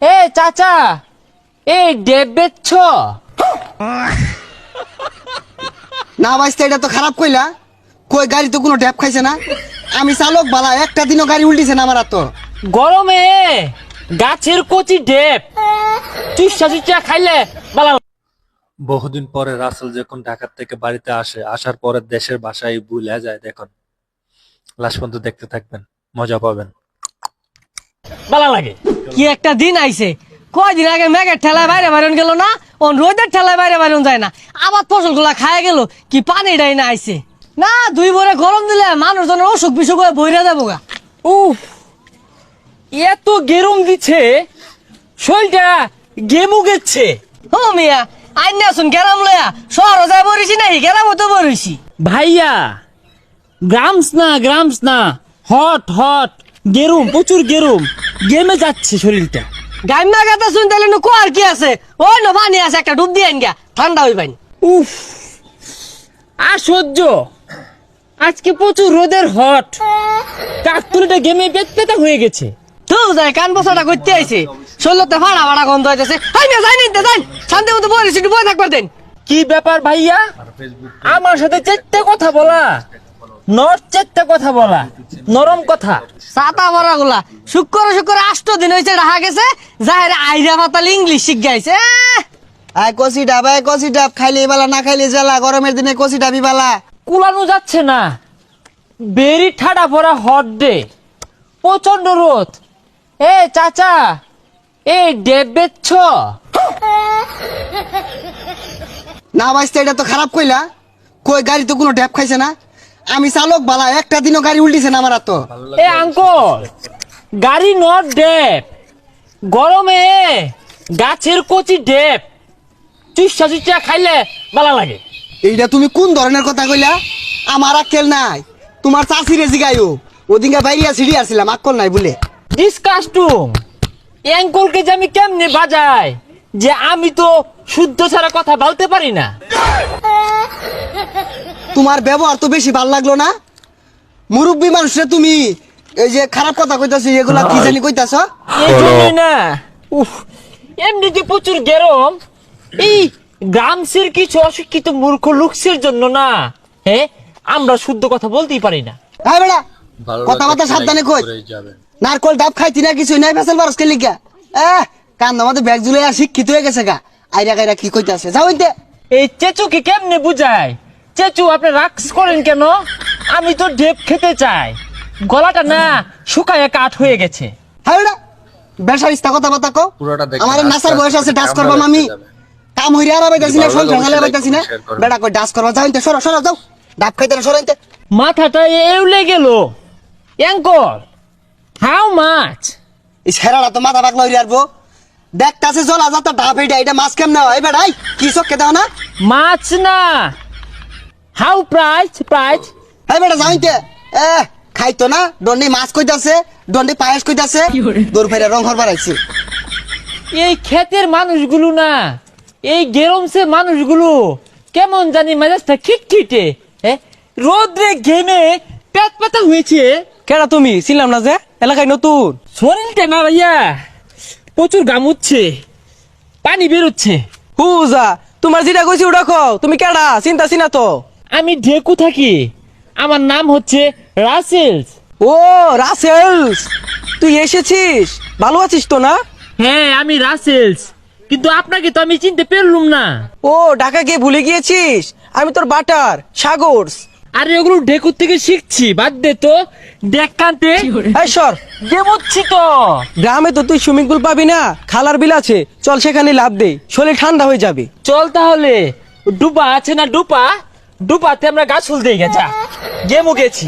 এ চাচা, এই ডেব বেচছ? না ভাইস্তা, এটা তো খারাপ কইলা। কই গাড়ি তো কোনো ড্যাপ খাইছে না। আমি চালক বালা, একটা দিনও গাড়ি উল্টিছে না আমার আর তো। গরমে গাছের কচি ডেব চুষা চুষা খাইলে বালা। বহুদিন পরে রাসেল যখন ঢাকা থেকে বাড়িতে আসে, আসার পরে দেশের ভাষায় ভুলে যায়। দেখুন, লাস্ট পর্যন্ত দেখতে থাকবেন, মজা পাবেন। বালা লাগে। কি একটা দিন আইছে, কয়দিন আগে মেঘের ঠেলায় বাইরে বাইরন গেল না, ও রোদের ঠেলায় বাইরে বাইরন যায় না, আবার ফসল গুলা খায় গেল। কি পানি ডাই না আইছে না, দুই ভরে গরম দিলে মানুষজনের অসুখ বিসুখ হয়ে বইরা যাবো গা। উফ, এত গেরুম দিচ্ছে, শরীরটা গেমু গেছে। ও মিয়া, আইন আসুন গেরাম লয়া, শহর যায় বরিছি নাই, গেরামও তো বরিছি। ভাইয়া, গ্রামস না, হট হট গেরুম, প্রচুর গেরুম, গেমে যাচ্ছে শরীরটা। গাইমা গাতা শুন তাহলে কো আর কি আছে, ওই না পানি আছে, একটা ডুব দিয়ে আইন গা, ঠান্ডা হইবাইন। উফ, আর সহ্য। আজকে প্রচুর রোদের হট, কাকতুলিটা গেমে পেতা হয়ে গেছে। তো যায় কান বসাটা করতে আইছে, শরীরতে ফাড়া ফাড়া গন্ধ হইতেছে। হাই মিয়া যাই নিতে যাই, শান্তি মতো বরিছি, বই থাকবার দেন। কি ব্যাপার ভাইয়া, আমার সাথে চেট্টা কথা বলা, চেট্টা কথা বলা, নরম কথা। ছাতা ভরা গুলা শুক্র 8 দিন হয়েছে রাখা গেছে, যাহের আইরা পাতাল ইংলিশ শিখ গাইছে। আয় কষি ডাব, আয় কষি ডাব, খাইলে বালা না খাইলে জ্বালা। গরমের দিনে কষি ডাবি বালা। কুলানো যাচ্ছে না, বেরি ঠাডা ভরা হট ডে, প্রচন্ড রোদ। এ চাচা, এই ডেব বেচছ? না ভাইস্তা, এটা তো খারাপ কইলা। কই গাড়ি তো কোনো ড্যাপ খাইছে না। আমি চালক বালা, একটা দিনও গাড়ি উল্টিছে না আমার আর তো। এ আঙ্কল, গাড়ি নট ডেব, গরমে গাছের কচি ডেব চুষা চুষা খাইলে ভালো লাগে। এইটা তুমি কোন ধরনের কথা কইলা? আমার আক্কেল নাই, তোমার চাষিরে জিগাইও। ওদিনকে বাইরিয়া সিঁড়ি আসছিলাম, আক্কল নাই বলে। ডিসকাস্টুম, অ্যাঙ্কলকে যে আমি কেমনে বাজাই, যে আমি তো শুদ্ধ ছাড়া কথা বলতে পারি না। তোমার ব্যবহার তো বেশি ভাল লাগলো না। মুরব্বী মানুষরে তুমি এই যে খারাপ কথা কইতাছো, এগুলা কি জানি কইতাছ? এই জন্যই না, উফ, এমনিতে প্রচুর গরম। এই গ্রামসের কিছু অশিক্ষিত মূর্খ লোকসের জন্য না, হ্যাঁ, আমরা শুদ্ধ কথা বলতেই পারি না। হ্যাঁ বেড়া, কথাবার্তা সাবধানে কই। নারকল ডাব খাইতি না, কিছু নাই, ফেসাল বারস খেলি গা। কান আমাদের ব্যাগ জুলে শিক্ষিত হয়ে গেছে গা। আইরা গাইরা কি কইতাছে, যাও হইতে। এই চেচুকে কেমনে বুঝায়? চেচু, আপনি রাক্স করেন কেন? আমি তো ডেপ খেতে চাই, গলাটা না শুকায় কাঠ হয়ে গেছে। হ্যাঁ বেড়া, বেসারিস্তা কথাবার্তা কও। আমার নাসার বয়স আছে, ডাস করবাম আমি। কাম হইরে আর বাইতাছি না, ফোন ফেঙালে বাইতাছি না। বেড়া কই ডাস করবা, যাও হইতে, সরো সরো যাও। ডাব খাইতে না, সরো হইতে। মাথাটা এউলে গেল। Uncle, how much? এই ছেড়াটা তো মাথা পাকলা হইরে আরবো। দেখতাছে জলা যাতা ডাব, এটা মাছ কেমনে হয় বেড়াই? কি চোখকে দাও না? মাছ না, হাউ প্রাইস? হ্যাঁ বেটা, যাও হইতে। খাইতো না, দন্ডি মাছ কইতাছে, দন্ডি পায়েস কইতাছে, দূর ফেরে রং হরবার আইছে। এই ক্ষেতের মানুষগুলো না, এই গেরমসে মানুষগুলো কেমন জানি মেজাজটা খিটখিটে, রোদ্রে ঘেমে পেট পাতা হয়েছে। কেডা তুমি? ছিলাম না যে, এলাকায় নতুন। শরীরটা না ভাইয়া প্রচুর গামুচ্ছে, পানি বেরোচ্ছে। হুজা, তোমার যেটা কইছি ওটা কও। তুমি কেডা? চিন্তা চিনা তো। আমি ঢেকু থাকি, আমার নাম হচ্ছে রাসেলস। ও রাসেলস, তুই এসেছিস? ভালো আছিস তো না? হ্যাঁ, আমি রাসেলস, কিন্তু আপনাকে তো আমি চিনতে পারলুম না। ও ঢাকা গিয়ে ভুলে গিয়েছিস? আমি তোর বাটার সাগরস। আরে ওগুলো ঢেকুর থেকে শিখছি, বাদ দে তো। ডেকানতে এই সর, গেমুচ্ছি তো। গ্রামে তো তুই সুইমিং পুল পাবি না, খালার বিল আছে, চল সেখানে লাভ দে, শরীর ঠান্ডা হয়ে যাবে। চল তাহলে, ডুবা আছে না, ডুপাতে আমরা গাছ ফুল দিয়ে গেছা, গেমু গেছি।